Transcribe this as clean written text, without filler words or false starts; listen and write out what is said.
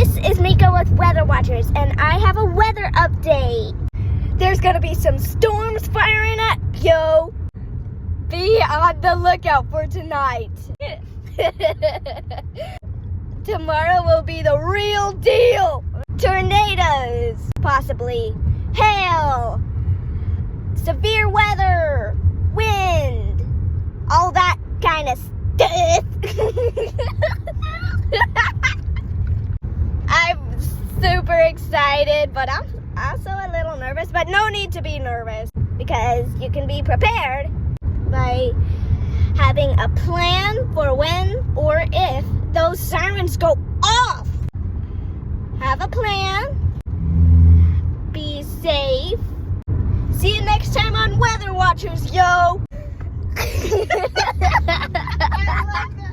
This is Mika with Weather Watchers, and I have a weather update. There's gonna be some storms firing up, yo. Be on the lookout for tonight. Tomorrow will be the real deal. Tornadoes, possibly hail, severe weather, wind, all that kind of stuff. I'm super excited, but I'm also a little nervous, but no need to be nervous because you can be prepared by having a plan for when or if those sirens go off. Have a plan. Be safe. See you next time on Weather Watchers, yo. I love that.